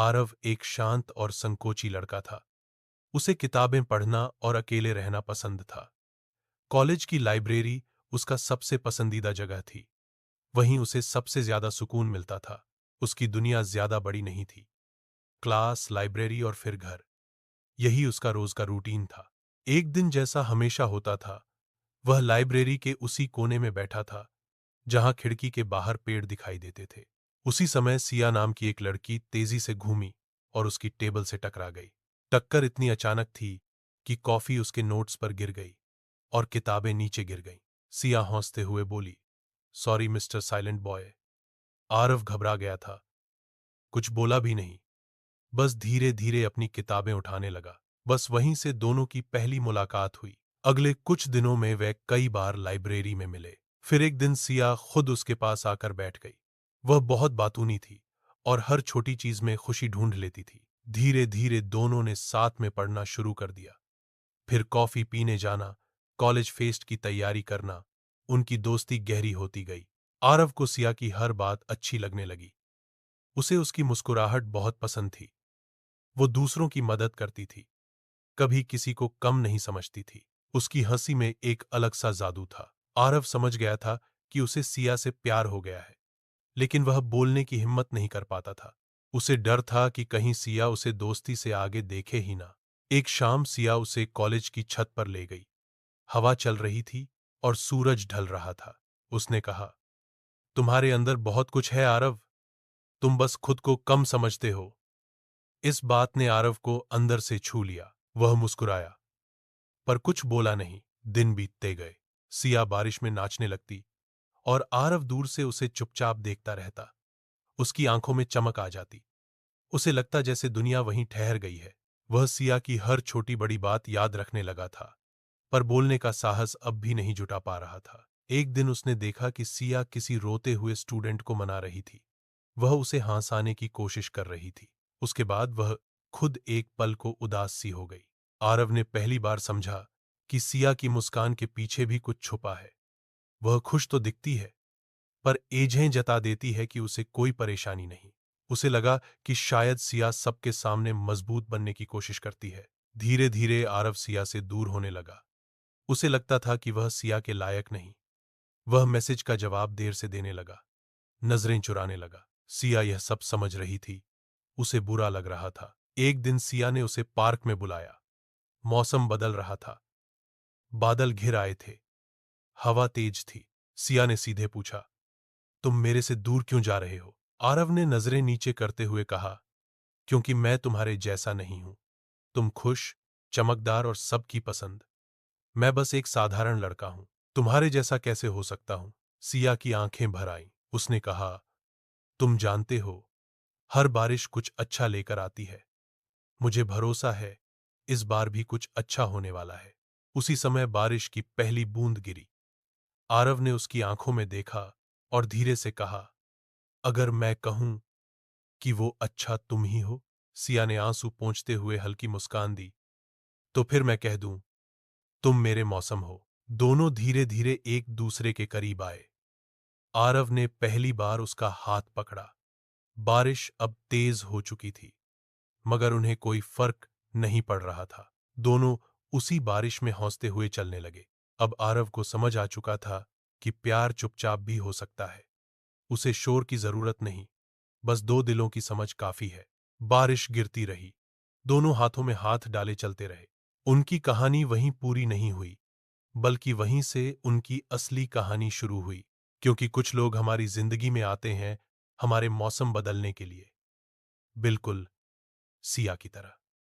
आरव एक शांत और संकोची लड़का था। उसे किताबें पढ़ना और अकेले रहना पसंद था। कॉलेज की लाइब्रेरी उसका सबसे पसंदीदा जगह थी। वहीं उसे सबसे ज्यादा सुकून मिलता था। उसकी दुनिया ज्यादा बड़ी नहीं थी। क्लास, लाइब्रेरी और फिर घर, यही उसका रोज का रूटीन था। एक दिन जैसा हमेशा होता था, वह लाइब्रेरी के उसी कोने में बैठा था जहां खिड़की के बाहर पेड़ दिखाई देते थे। उसी समय सिया नाम की एक लड़की तेजी से घूमी और उसकी टेबल से टकरा गई। टक्कर इतनी अचानक थी कि कॉफी उसके नोट्स पर गिर गई और किताबें नीचे गिर गईं। सिया हौंसते हुए बोली, sorry mister silent boy. Aarav घबरा गया था, कुछ बोला भी नहीं, बस धीरे धीरे अपनी किताबें उठाने लगा। बस वहीं से दोनों की पहली मुलाकात हुई। अगले कुछ दिनों में वे कई बार लाइब्रेरी में मिले। फिर एक दिन सिया खुद उसके पास आकर बैठ गई। वह बहुत बातूनी थी और हर छोटी चीज में खुशी ढूंढ लेती थी। धीरे धीरे दोनों ने साथ में पढ़ना शुरू कर दिया। फिर कॉफी पीने जाना, कॉलेज फेस्ट की तैयारी करना, उनकी दोस्ती गहरी होती गई। आरव को सिया की हर बात अच्छी लगने लगी। उसे उसकी मुस्कुराहट बहुत पसंद थी। वो दूसरों की मदद करती थी, कभी किसी को कम नहीं समझती थी। उसकी हंसी में एक अलग सा जादू था। आरव समझ गया था कि उसे सिया से प्यार हो गया है, लेकिन वह बोलने की हिम्मत नहीं कर पाता था। उसे डर था कि कहीं सिया उसे दोस्ती से आगे देखे ही ना। एक शाम सिया उसे कॉलेज की छत पर ले गई। हवा चल रही थी और सूरज ढल रहा था। उसने कहा, तुम्हारे अंदर बहुत कुछ है आरव, तुम बस खुद को कम समझते हो। इस बात ने आरव को अंदर से छू लिया। वह मुस्कुराया, पर कुछ बोला नहीं। दिन बीतते गए। सिया बारिश में नाचने लगती और आरव दूर से उसे चुपचाप देखता रहता। उसकी आंखों में चमक आ जाती। उसे लगता जैसे दुनिया वहीं ठहर गई है। वह सिया की हर छोटी बड़ी बात याद रखने लगा था, पर बोलने का साहस अब भी नहीं जुटा पा रहा था। एक दिन उसने देखा कि सिया किसी रोते हुए स्टूडेंट को मना रही थी। वह उसे हंसाने की कोशिश कर रही थी। उसके बाद वह खुद एक पल को उदास सी हो गई। आरव ने पहली बार समझा कि सिया की मुस्कान के पीछे भी कुछ छुपा है। वह खुश तो दिखती है, पर एजें जता देती है कि उसे कोई परेशानी नहीं। उसे लगा कि शायद सिया सबके सामने मजबूत बनने की कोशिश करती है। धीरे धीरे आरव सिया से दूर होने लगा। उसे लगता था कि वह सिया के लायक नहीं। वह मैसेज का जवाब देर से देने लगा, नजरें चुराने लगा। सिया यह सब समझ रही थी। उसे बुरा लग रहा था। एक दिन सिया ने उसे पार्क में बुलाया। मौसम बदल रहा था, बादल घिर आए थे, हवा तेज थी। सिया ने सीधे पूछा, तुम मेरे से दूर क्यों जा रहे हो? आरव ने नजरें नीचे करते हुए कहा, क्योंकि मैं तुम्हारे जैसा नहीं हूं। तुम खुश, चमकदार और सबकी पसंद। मैं बस एक साधारण लड़का हूं। तुम्हारे जैसा कैसे हो सकता हूं? सिया की आंखें भर आईं। उसने कहा, तुम जानते हो, हर बारिश कुछ अच्छा लेकर आती है। मुझे भरोसा है, इस बार भी कुछ अच्छा होने वाला है। उसी समय बारिश की पहली बूंद गिरी। आरव ने उसकी आंखों में देखा और धीरे से कहा, अगर मैं कहूं कि वो अच्छा तुम ही हो? सिया ने आंसू पोंछते हुए हल्की मुस्कान दी, तो फिर मैं कह दूं, तुम मेरे मौसम हो। दोनों धीरे धीरे एक दूसरे के करीब आए। आरव ने पहली बार उसका हाथ पकड़ा। बारिश अब तेज हो चुकी थी, मगर उन्हें कोई फर्क नहीं पड़ रहा था। दोनों उसी बारिश में हौंसते हुए चलने लगे। अब आरव को समझ आ चुका था कि प्यार चुपचाप भी हो सकता है। उसे शोर की जरूरत नहीं, बस दो दिलों की समझ काफी है। बारिश गिरती रही। दोनों हाथों में हाथ डाले चलते रहे। उनकी कहानी वहीं पूरी नहीं हुई, बल्कि वहीं से उनकी असली कहानी शुरू हुई। क्योंकि कुछ लोग हमारी जिंदगी में आते हैं हमारे मौसम बदलने के लिए, बिल्कुल सिया की तरह।